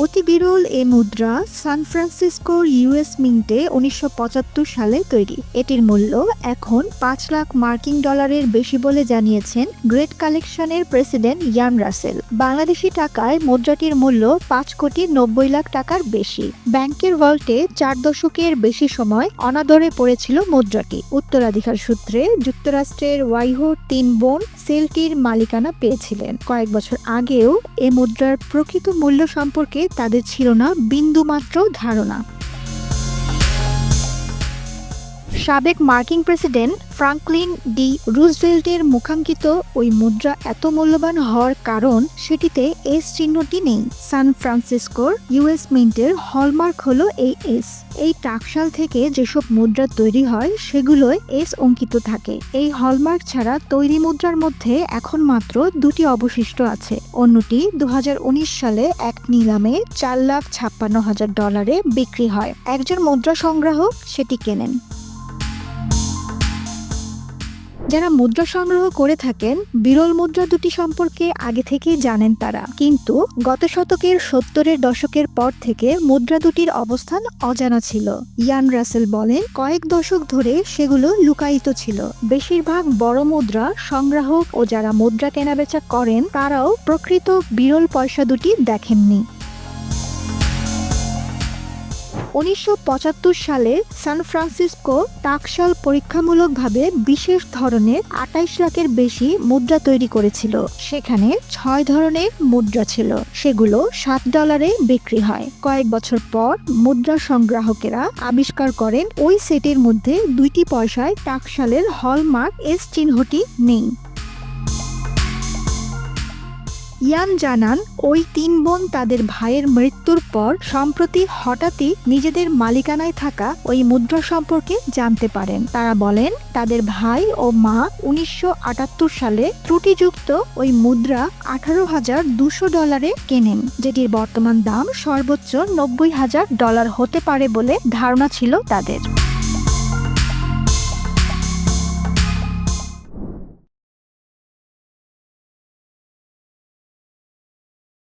অতি বিরল এ মুদ্রা সান ফ্রান্সিসকোর ইউএস মিন্টে ১৯৭৫ সালে তৈরি। এটির মূল্য এখন ৫ লাখ মার্কিন ডলারের বেশি বলে জানিয়েছেন গ্রেট কালেকশনের প্রেসিডেন্ট ইয়ান রাসেল। বাংলাদেশি টাকায় মুদ্রাটির মূল্য ৫,৯০,০০,০০০ টাকার বেশি। ব্যাংকের ভল্টে ৪ দশকের বেশি সময় অনাদরে পড়েছিল মুদ্রাটি। উত্তরাধিকার সূত্রে যুক্তরাষ্ট্রের ওয়াইহো ৩ বোন সেলটির মালিকানা পেয়েছিলেন। কয়েক বছর আগেও এ মুদ্রার প্রকৃত মূল্য সম্পর্কে তাদের ছিল না বিন্দুমাত্র ধারণা। সাবেক মার্কিন প্রেসিডেন্ট ফ্রাঙ্কলিন ডি রুজভেল্টের মুখাঙ্কিত ওই মুদ্রা এত মূল্যবান হওয়ার কারণ সেটিতে এস চিহ্নটি নেই। সান ফ্রান্সিসকোর ইউএস মিন্টের হলমার্ক হলো এই এস। এই টাকশাল থেকে যেসব মুদ্রা তৈরি হয় সেগুলোয় এস অঙ্কিত থাকে। এই হলমার্ক ছাড়া তৈরি মুদ্রার মধ্যে এখন মাত্র 2টি অবশিষ্ট আছে। অন্যটি 2019 সালে এক নিলামে $4,56,000 বিক্রি হয়। একজন মুদ্রা সংগ্রাহক সেটি কেনেন। যারা মুদ্রা সংগ্রহ করে থাকেন বিরল মুদ্রা দুটি সম্পর্কে আগে থেকেই জানেন তারা, কিন্তু গত শতকের 70-এর দশকের পর থেকে মুদ্রা দুটির অবস্থান অজানা ছিল। ইয়ান রাসেল বলেন, কয়েক দশক ধরে সেগুলো লুকায়িত ছিল। বেশিরভাগ বড় মুদ্রা সংগ্রাহক ও যারা মুদ্রা কেনাবেচা করেন তারাও প্রকৃত বিরল পয়সা দুটি দেখেননি। 1975 সালে সান ফ্রান্সিসকো টাকশাল পরীক্ষামূলকভাবে বিশেষ ধরনের 28 লাখের বেশি মুদ্রা তৈরি করেছিল। সেখানে 6 ধরনের মুদ্রা ছিল, সেগুলো $7 বিক্রি হয়। কয়েক বছর পর মুদ্রা সংগ্রাহকেরা আবিষ্কার করেন ওই সেটের মধ্যে 2টি পয়সায় টাকশালের হলমার্ক এস চিহ্নটি নেই। ইয়ান জানান, ওই 3 বোন তাদের ভাইয়ের মৃত্যুর পর সম্প্রতি হঠাৎই নিজেদের মালিকানায় থাকা ওই মুদ্রা সম্পর্কে জানতে পারেন। তারা বলেন, তাদের ভাই ও মা 1978 সালে ত্রুটিযুক্ত ওই মুদ্রা $18,200 কেনেন, যেটির বর্তমান দাম সর্বোচ্চ $90,000 হতে পারে বলে ধারণা ছিল তাদের।